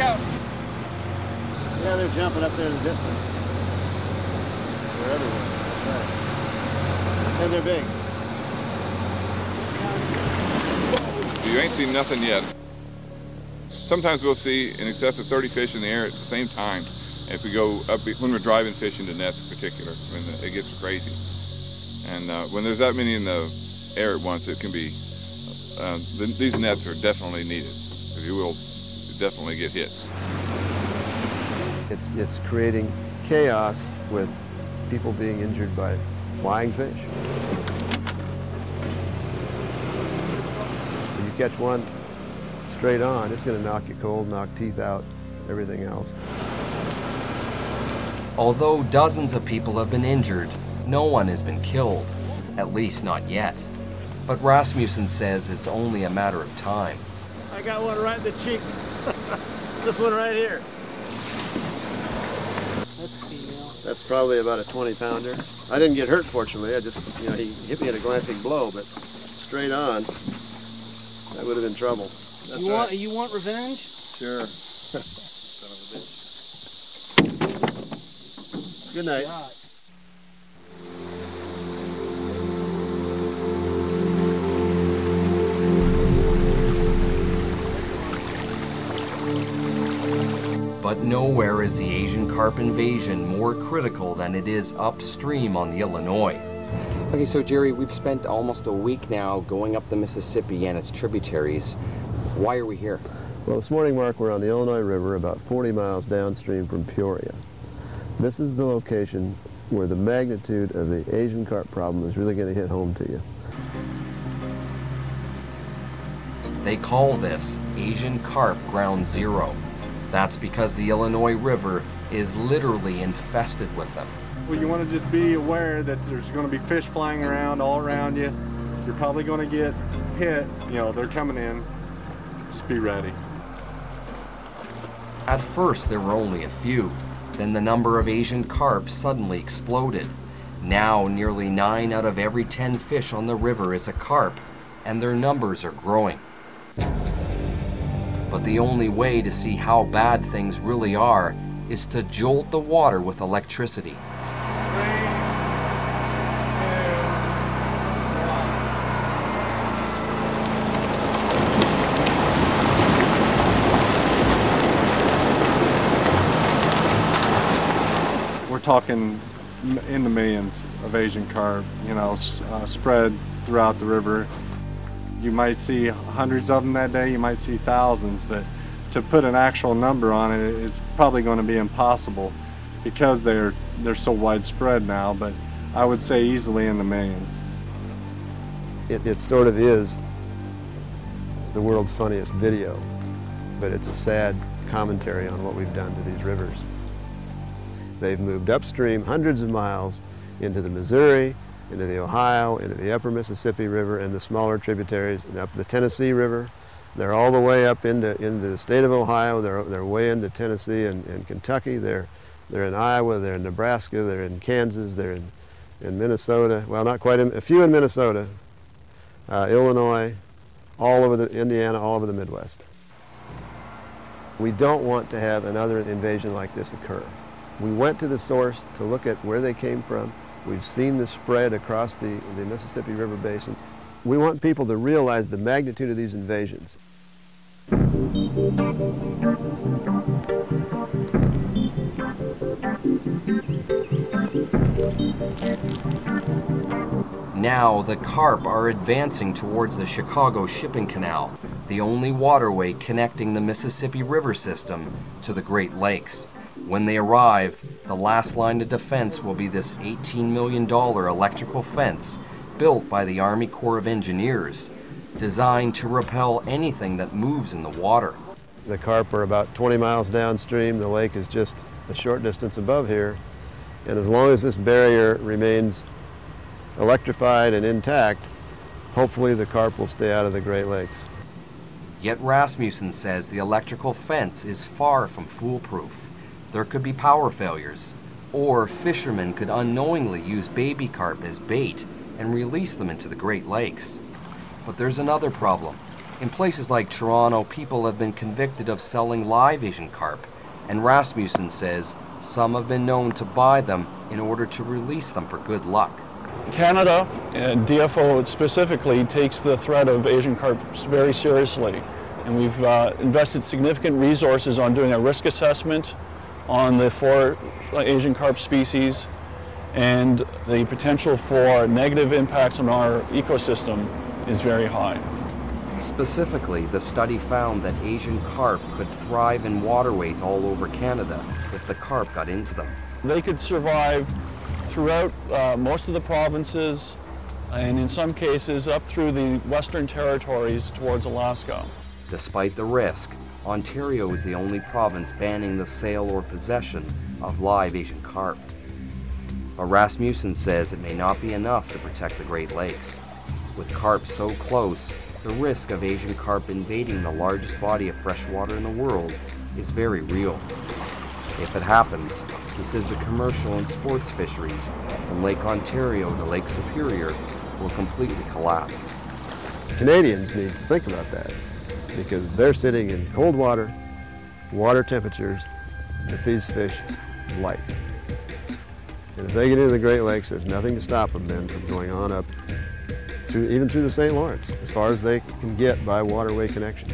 out. Yeah, they're jumping up there in the distance. They're everywhere. Right. And they're big. You ain't seen nothing yet. Sometimes we'll see in excess of 30 fish in the air at the same time. If we go up, when we're driving fish into nets in particular, when it gets crazy. And when there's that many in the air at once, it can be, these nets are definitely needed. Because you will definitely get hit. It's creating chaos with people being injured by flying fish. When you catch one straight on, it's going to knock you cold, knock teeth out, everything else. Although dozens of people have been injured, no one has been killed, at least not yet. But Rasmussen says it's only a matter of time. I got one right in the cheek. This one right here. That's probably about a 20-pounder. I didn't get hurt, fortunately. I just, you know, he hit me at a glancing blow, but straight on, that would have been trouble. That's right. You want revenge? Sure. Son of a bitch. Good night. God. But nowhere is the Asian carp invasion more critical than it is upstream on the Illinois. Okay, so Jerry, we've spent almost a week now going up the Mississippi and its tributaries. Why are we here? Well, this morning, Mark, we're on the Illinois River about 40 miles downstream from Peoria. This is the location where the magnitude of the Asian carp problem is really going to hit home to you. They call this Asian carp ground zero. That's because the Illinois River is literally infested with them. Well, you want to just be aware that there's going to be fish flying around all around you. You're probably going to get hit. You know, they're coming in. Just be ready. At first, there were only a few. Then the number of Asian carp suddenly exploded. Now, nearly 9 out of every 10 fish on the river is a carp, and their numbers are growing. But the only way to see how bad things really are is to jolt the water with electricity. We're talking in the millions of Asian carp, you know, spread throughout the river. You might see hundreds of them that day, you might see thousands, but to put an actual number on it, it's probably going to be impossible because they're so widespread now, but I would say easily in the millions. It sort of is the world's funniest video, but it's a sad commentary on what we've done to these rivers. They've moved upstream hundreds of miles into the Missouri, into the Ohio, into the upper Mississippi River and the smaller tributaries, and up the Tennessee River. They're all the way up into the state of Ohio. They're way into Tennessee and Kentucky. They're in Iowa. They're in Nebraska. They're in Kansas. They're in Minnesota. Well, not quite. A few in Minnesota, Illinois, all over Indiana, all over the Midwest. We don't want to have another invasion like this occur. We went to the source to look at where they came from. We've seen the spread across the Mississippi River Basin. We want people to realize the magnitude of these invasions. Now the carp are advancing towards the Chicago Shipping Canal, the only waterway connecting the Mississippi River system to the Great Lakes. When they arrive, the last line of defense will be this $18 million electrical fence built by the Army Corps of Engineers, designed to repel anything that moves in the water. The carp are about 20 miles downstream. The lake is just a short distance above here. And as long as this barrier remains electrified and intact, hopefully the carp will stay out of the Great Lakes. Yet Rasmussen says the electrical fence is far from foolproof. There could be power failures, or fishermen could unknowingly use baby carp as bait and release them into the Great Lakes. But there's another problem. In places like Toronto, people have been convicted of selling live Asian carp, and Rasmussen says some have been known to buy them in order to release them for good luck. Canada, and DFO specifically, takes the threat of Asian carp very seriously. And we've invested significant resources on doing a risk assessment on the 4 Asian carp species, and the potential for negative impacts on our ecosystem is very high. Specifically, the study found that Asian carp could thrive in waterways all over Canada if the carp got into them. They could survive throughout most of the provinces, and in some cases up through the Western Territories towards Alaska. Despite the risk, Ontario is the only province banning the sale or possession of live Asian carp. But Rasmussen says it may not be enough to protect the Great Lakes. With carp so close, the risk of Asian carp invading the largest body of fresh water in the world is very real. If it happens, he says the commercial and sports fisheries from Lake Ontario to Lake Superior will completely collapse. Canadians need to think about that, because they're sitting in cold water temperatures that these fish like. And if they get into the Great Lakes, there's nothing to stop them then from going on up, even through the St. Lawrence, as far as they can get by waterway connection.